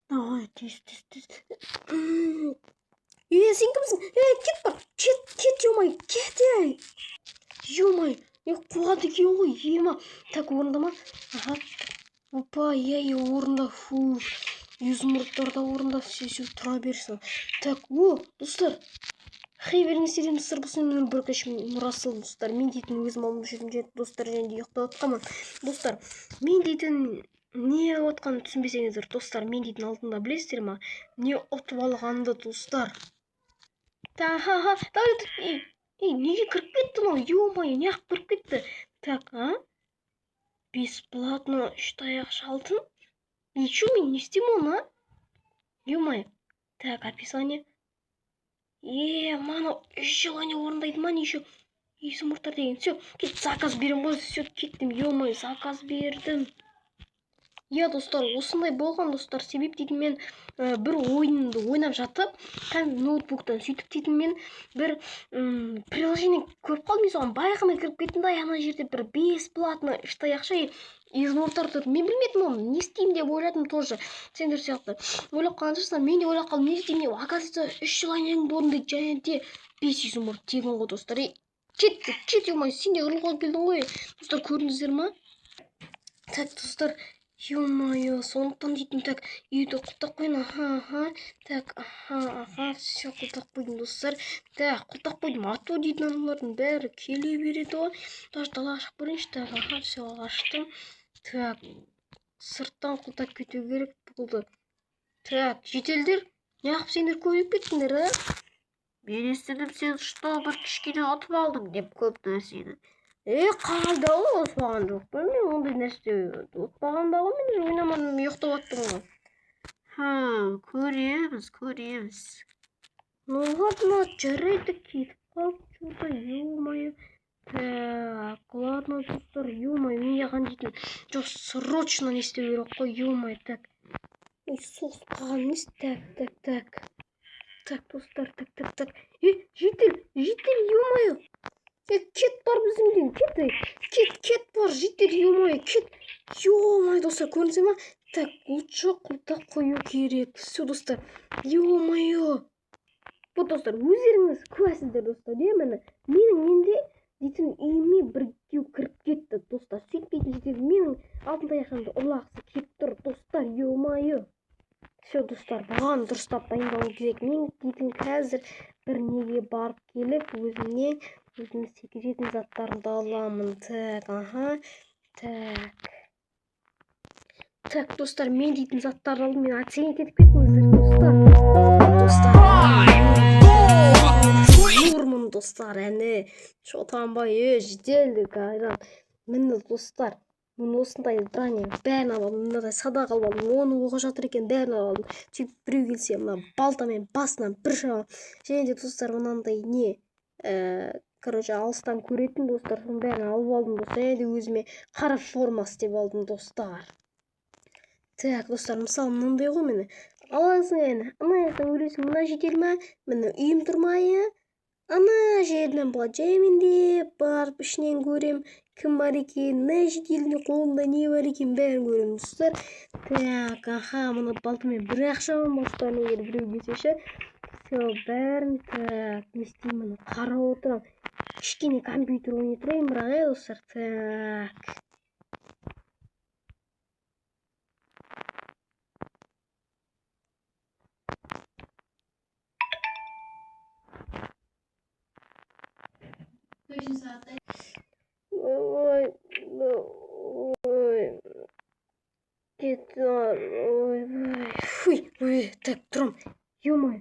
Давай, тез. Сен кімсің? Кет бар. Кет, ё-май, кет, ё-май. Қуады екен ғой, ема. Так, орындама. Аха. Опа, орында. Фу. Изумрудтарда орында. Все, тұра берсін. Так, достар. Хей, беріңіздерін достар, бұл сенің бір кеш мұрасы достар. Мен дейтін өзім алып жүрдім достар, және де ұйықтап отқанмын. Достар, мен дейтін не отқанын түсінбесеңіздер, достар, мен дейтін алдында білесіздер ма? Не ұтып алғанды, достар. Неге кіріп кетті мынау? Ё-май, неғып кіріп кетті? Так, бесплатно 3 таяқшы алтын? И чё, мен не істеймін оны, Ё-май. Так, описание. Мана 3 желание орындайды ма, неше? Изумрудтар деген. Все, кет, заказ берем ғой. Все, кеттім. Ё-май, заказ бердім. Достар, осындай болған достар. Себеп дейтін мен бір ойынды ойнап жатып, ноутбуктан сөйтіп дейтін мен бір приложение көріп қалдым, соған байқамай кіріп кеттім да, ана жерде бір бесплатно 3 таяқша изумрудтар тұр. Мен білмедім оны, не істеймін деп ойладым тоже. Сендер сияқты ойлап қалған шығарсыңдар, мен де ойлап қалдым, не істеймін деп, оказывается 3 желаниеңді орындайды, және де 5 изумруд тегін ғой достар. Кет, ё-май, сен де ұрлыққа келдің ғой. Достар, көрдіңіздер ма? Так, достар, ё-моё, сондықтан дейтін, так, үйді құлтақ қойын, так, все, құлтақ қойдым, достар. Так, құлтақ қойдым, ату дейтін аналардың бәрі келе береді ғой. Даже далаға шығып көрейінші, так, все, аштым. Так, сырттан құлтақ кету керек болды. Так, жетелдер, неғып сендер көбейіп кеттіңдер, Мен естідім, сен что бір кішкене ұтып алдың деп көп нәрсені. Қалда ғой, ұтпаған жоқ па? Мен ондай нәрсе ұтпаған да ғой, мен ойнамадым, ұйықтап аттым ғой. Көреміз. Ну ладно, жарайды, кетіп қалып, что-то, ё-моё. Так, ладно, достар, ё-моё, мен яған дейтін. Жоқ, срочно не істеу керек қой, ё-моё, так. Соғыс қалған емес, так. Так, достар, так. Жетел, ё-моё. Кет бар біздің кет бар, жетер, ё-моё, кет. Ё-моё, достар, көрінсе ма? Так, лучше құлтақ қою керек. Все, достар, ё-моё. Вот, достар, өздеріңіз куәсіздер, достар, мені. Менің менде дейтін үйіме бірге кіріп кетті, достар. Сөйтпейтін жетер, менің алтын таяқшамды ұрлағысы келіп тұр, достар, ё-моё. Все, достар, бұған дұрыстап дайындалу керек. Мен дейтін қазір бір неге барып келіп, өзімнің секіретін заттарымды аламын. Так, достар, мен дейтін заттарды алдым. Мен атсене кетіп кеттіңіздер, достар. Нұрмын, достар, әне. Шотанбай, жетелді қайдан. Мені, достар, мен осындай бәрін алып, мынадай садақ алып алдым, оны оғы жатыр екен, бәрін алып алдым. Сөйтіп біреу келсе, мына балтамен басынан бір шағым. Және де, достар, мынандай не, алыстан көретін, достар, соның бәрін алып алдым, достар. Және де өзіме қара форма істеп алдым, достар. Так, достар, мысалы, мынандай ғой мені. Аласың әне, ана аяқтан өлесің, мына жетел ма? Мені үйім тұрмайы. Ана жерден бұға жаймендеп барып ішінен көрем, кім бар екен, мына жетелдің қолында не бар екен, бәрін көрем, достар. Так, мұны балтамен бір ақшамын, достар, егер біреу келсеші. Все, бәрін, так, не істеймін, қарап отырам. Кішкене компьютер ойнай тұрайын, бірақ, достар, так. Ой, фуй, так, тұрам, ё-моё,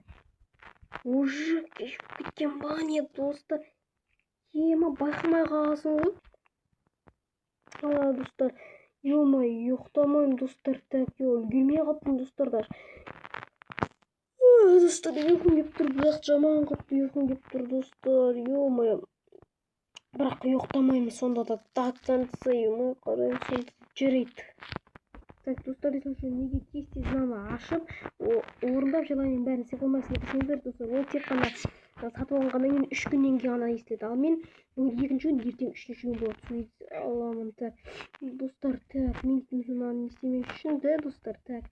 уже кеткен ба не, достар, ема байқамай қаласың ғой. Достар, ё-моё, ұйықтамайым, достар, так, үлгермей қалыппын, достар, даже. Достар, ұйқым кеп тұр, бірақ жаман қатты ұйқым кеп тұр, достар, ё-моё. Бірақ ұйықтамаймын, сонда да тақтанса, ё-моё, қарайым, сонда жарайды. Так, достар, неге тез наны ашып, орындап желаниенің бәрін істеп қоймайсың десеңіздер, достар, ол тек қана сатып алғаннан кейін 3 күннен кейін ғана естіледі. Ал мен бүгін 2-ші күн, ертең 3-ші күн болады. Аламын, так. Достар, так, мен мынаны не істемек үшін, да, достар, так.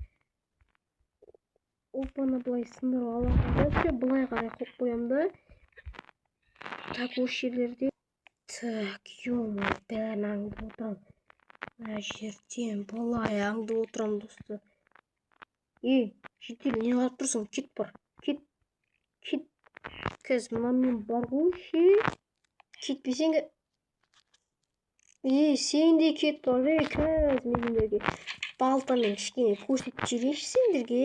опаны былай сындырып аламын да, все, былай қарай қойып қоямын да. Так, осы жерлерде. Так, ё-моё, бәрін аңдып отырамын. Мына жерден былай аңдып отырамын, достар. Жедел, не қылып тұрсың? Кет бар. Кет. Қазір мына мен бар ғой, кетпесең. Сен де кет бар, қазір мен сендерге балтамен кішкене көрсетіп жіберейінші сендерге.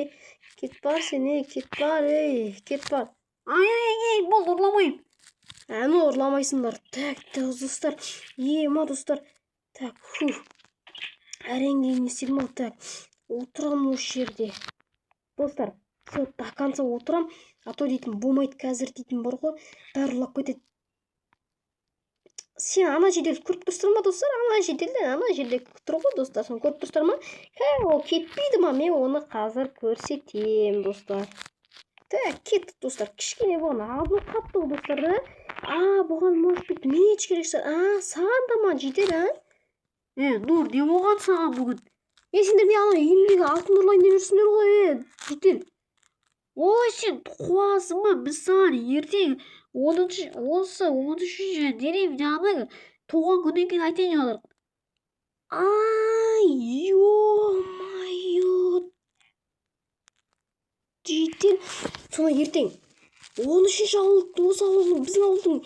Кет бар сен, кет бар, кет бар. Ай, болды, ұрламайым. Әні ұрламайсыңдар. Так, достар. Ма, достар. Так, әрең не істедім, так. Отырам осы жерде. Достар, все, до конца отырам. А то дейтін болмайды қазір дейтін бар ғой. Бәрі ұрлап кетеді. Сен ана жерде көріп тұрсыңдар ма, достар? Ана жерде тұр ғой, достар. Сен көріп тұрсыңдар ма? Ол кетпейді ма? Мен оны қазір көрсетем, достар. Так, кетті, достар. Кішкене болған алдын қапты, достар, да? Бұған может быть меч керек шығар. Саған да ма жедел, Нұр, не болған саған бүгін? Сендер не ана үйімдегі алтын ұрлайын деп жүрсіңдер ғой, жедел. Ой, сен қуасың ба? Біз саған ертең 13-ші деревняның туған күннен кейін айтайын жатыр. Ё-моё. Жедел. Соны ертең 13-ші осы ауылдың, біздің ауылдың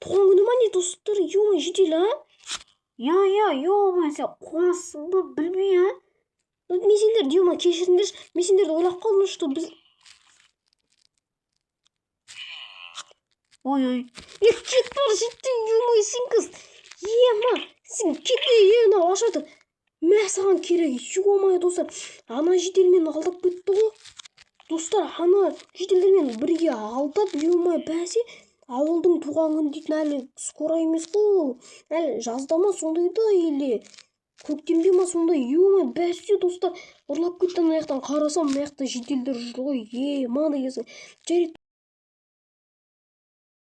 туған күні ма не, достар? Ё-моё, жедел, ё-моё, сен қуасың ба? Білмей, Мен сендерді, ё-моё, кешіріңдерші. Мен сендерді ойлап қалдым, что біз... Ой. Кет бар, жеттің, ё-моё, сен қыз. Ма, сен кетті, мынау ашады. Мә, саған керек, ё-моё, достар. Ана жеделмен алдап кетті ғой. Достар, ана жеделдермен бірге алдап, ё-моё, бәсе. Ауылдың туған күні дейтін әлі скоро емес қой. Әлі жазда ма сондайда, или көктемде ма сондай, ё-моё, бәсе, достар. Ұрлап кетті, мына жақтан қарасам, мына жақта жеделдер жүр ғой. Ма дегенсің.